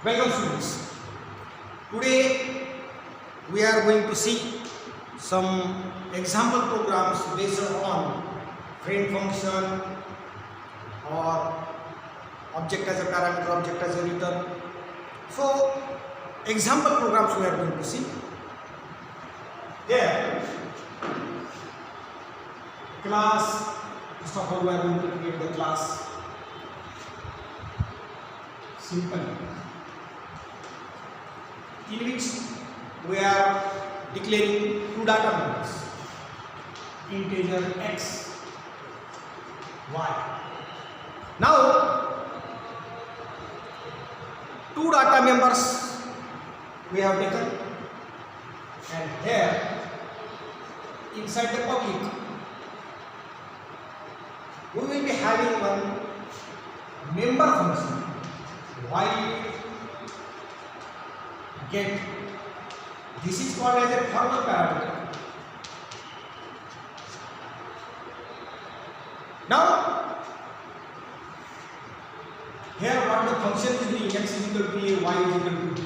Welcome students. Today we are going to see some example programs based on friend function or object as a parameter, object as a return. So example programs we are going to see. There class, first of all we are going to create the class. Simple, in which we are declaring two data members, integer x, y. Now two data members we have taken, and here inside the public we will be having one member function. While get, this is called as a formal parameter. Now here what the function is doing, x is equal to a, y is equal to b.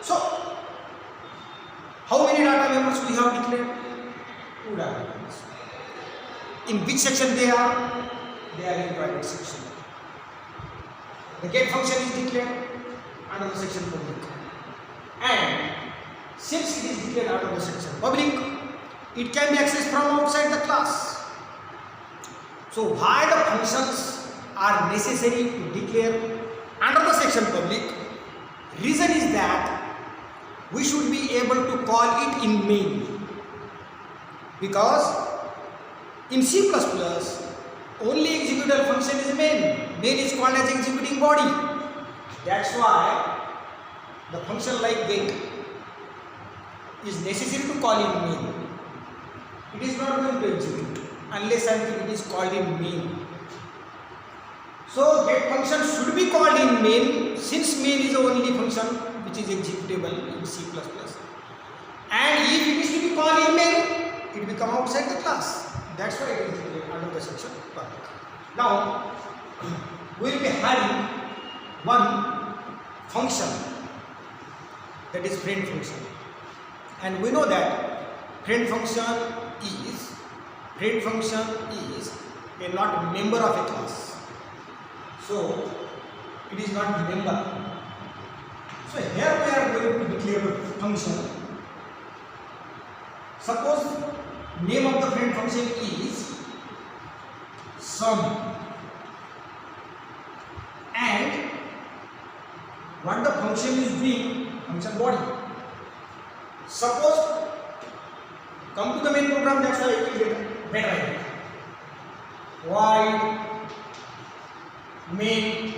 So how many data members we have declared? Two data members. In which section they are? They are in private section. The get function is declared under the section public, and since it is declared under the section public, it can be accessed from outside the class. So why the functions are necessary to declare under the section public? Reason is that we should be able to call it in main, because in C++, only executable function is main. Main is called as executing body. That's why the function like get is necessary to call in main. It is not going to execute unless until it is called in main. So get function should be called in main, since main is the only function which is executable in C++. And if it is to be called in main, it will come outside the class. That's why it is under the section public. Now we will be having one function, that is friend function, and we know that friend function is a not member of a class. So it is not member. So here we are going to declare a function. Suppose name of the friend function is sum, and what the function is doing, function body. Suppose come to the main program, that's why it will get better idea. Void main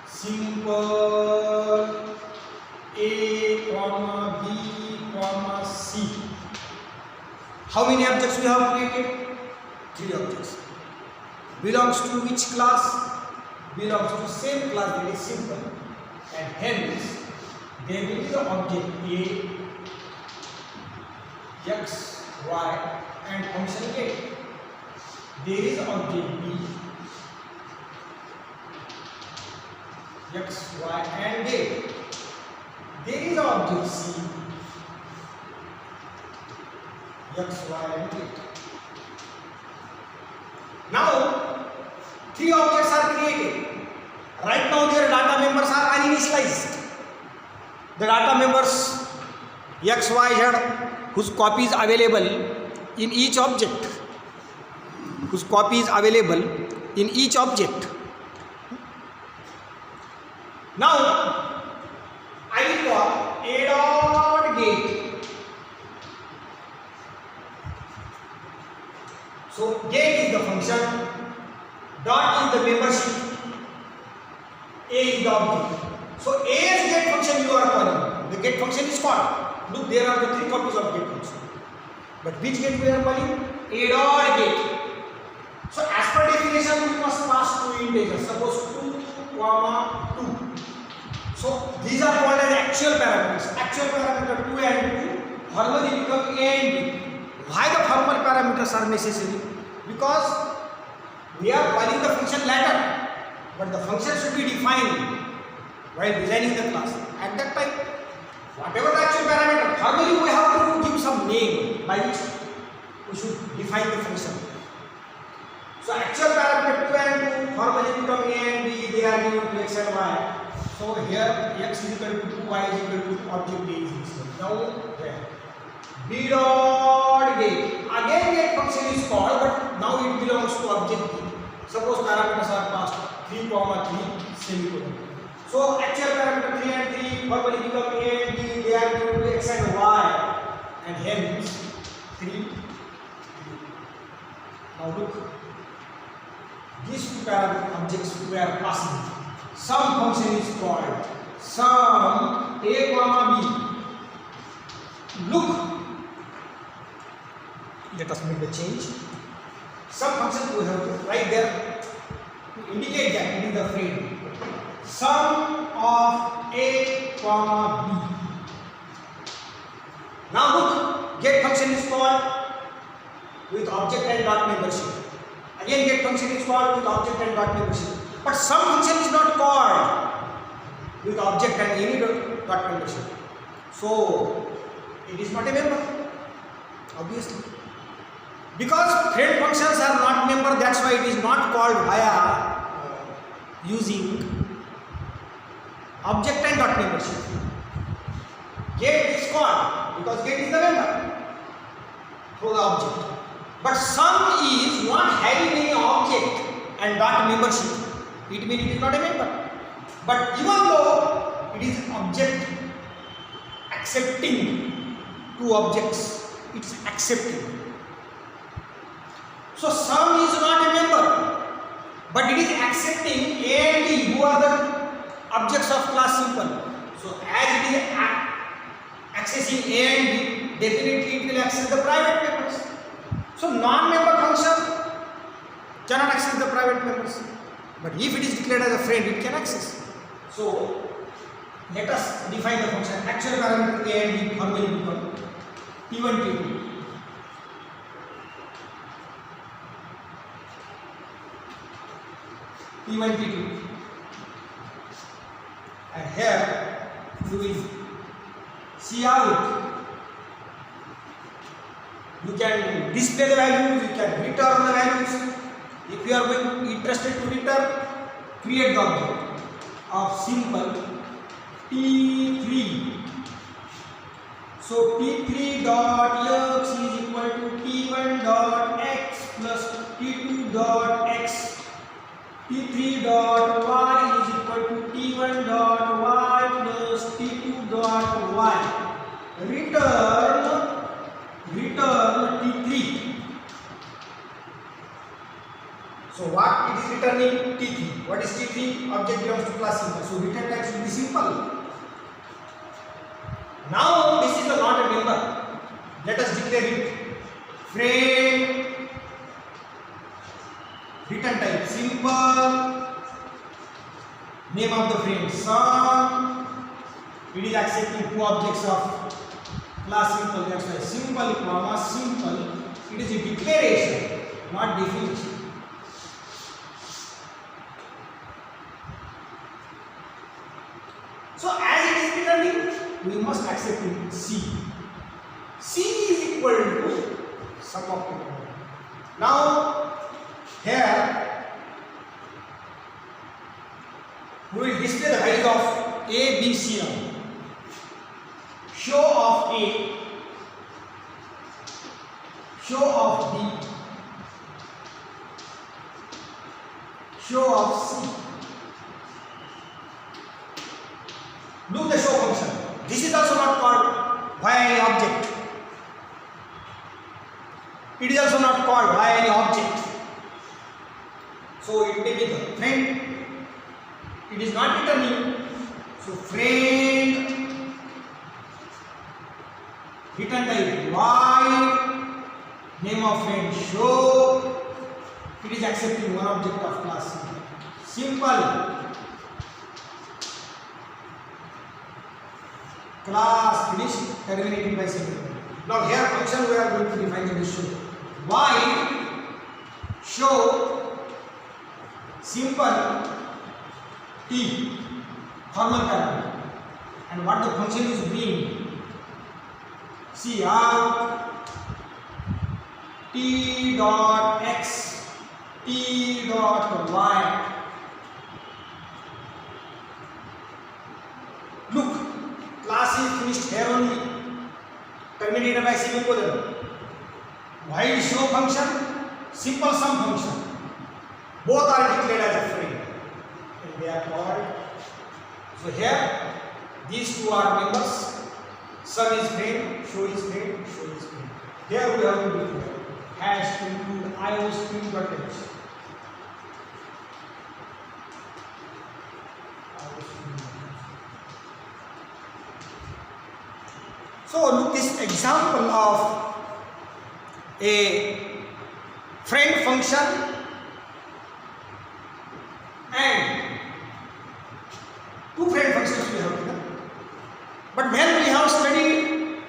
simple a comma b comma c. How many objects we have created? 3 objects. Belongs to which class? Belongs to same class, that is simple, and hence there will be the object a, x, y, and function get. There is object b, x, y, and get. There is object c, x, y, and get. Now 3 objects are created. Right now their data members are uninitialized. The data members x, y, z, whose copy is available in each object, Now I will call a dot get. So get is the function, dot is the membership, a is the object. So A's get function you are calling. The get function is called. Look, there are the 3 copies of get function. But which get we are calling? A dot get. So as per definition we must pass 2 integers. Suppose 2, 2. So these are called as actual parameters. Actual parameter 2 and 2 formally become a and b. Why the formal parameters parameters are necessary because we are calling the function ladder, but the function should be defined while designing the class. At that time, whatever the actual parameter, formally we have to give some name by which we should define the function. So actual parameter 2 and 2 formally become a and b, they are given to x and y. So here x is equal to 2, y is equal to object a is equal. Now here b dot get, again get function is called, but now it belongs to object b. Suppose parameters are passed 3, 3 semicolon. So actual parameter 3 and 3 formally become a and b, they are given to x and y, and hence 3. Now look, these two parameter objects we are passing. Some function is called sum a comma b. Look, let us make the change. Some function we have to write there to indicate that it is the frame. Sum of a comma b. Now look, get function is called with object and dot membership. Again get function is called with object and dot membership. But some function is not called with object and any dot membership. So it is not a member, obviously. Because friend functions are not member, that's why it is not called via using object and dot membership. Get is called because get is the member through the object. But sum is not having any object and dot membership. It means it is not a member. But even though it is object accepting two objects, it is accepting. So sum is not a member, but it is accepting a and b, who are the objects of class simple. So as it is accessing a and b, definitely it will access the private members. So non-member function cannot access the private members, but if it is declared as a friend, it can access. So let us define the function. Actual parameter a and b formally become t1, t2. T1, T2. And here you will see out. You can display the values, you can return the values. If you are interested to return, create the object of simple T3. So T3 dot x is equal to T1 dot x plus T2 dot x. T3 dot y is equal to T1 dot y plus T2 dot y. Return T3. So what it is returning? T3. What is T3? Object belongs to class simple. So return type should be simple. Now this is not a member. Let us declare it. Friend. Return type simple. Name of the friend sum. It is accepting two objects of class simple. That's why simple comma simple. It is a declaration, not definition. So as it is returning, we must accept it C. C is equal to sum of two. Now here we will display the values of A, B, C now. Show of A, show of B, show of C. Look the show function. This is also not called via any object. It is also not called via any object. So it may be the friend. It is not returning. So friend. Return type y. Name of friend show. It is accepting one object of class simple. Class finished, terminated by semicolon. Now here function we are going to define the show. while show simple t formal parameter, and what the function is being, see how t dot x, t dot y. Look, class is finished here only, terminated by semicolon. While show function, simple sum function, both are declared as a friend and they are called. So here these two are members, sum is friend, show is friend, show is friend. Here we have to declare hash include iostream.h. So look, this example of a friend function and two friend functions we have given. But when we have studied,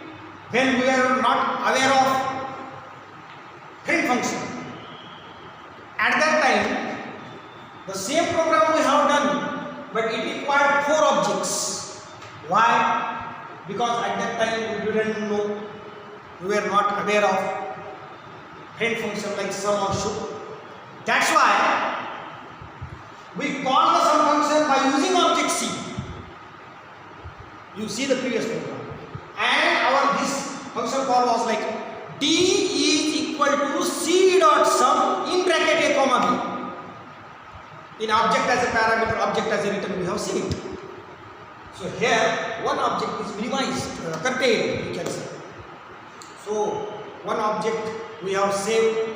when we are not aware of friend function, at that time the same program we have done, but it required 4 objects. Why? Because at that time we didn't know, we were not aware of friend function like sum or show. That's why we call the sum function by using object C. You see the previous program, and our this function call was like d is equal to c dot sum in bracket a comma b. In object as a parameter, object as a return, we have seen it. So here one object is minimized, curtailed, you can say. So one object we have saved,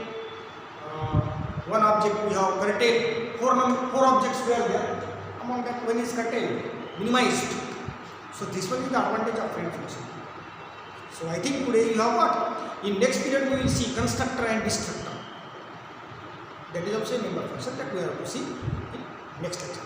one object we have curtailed, four objects were there. Among that one is curtailed, minimized. So this one is the advantage of friend function. So I think today you have what? In next period we will see constructor and destructor. That is also a member function that we have to see in next lecture.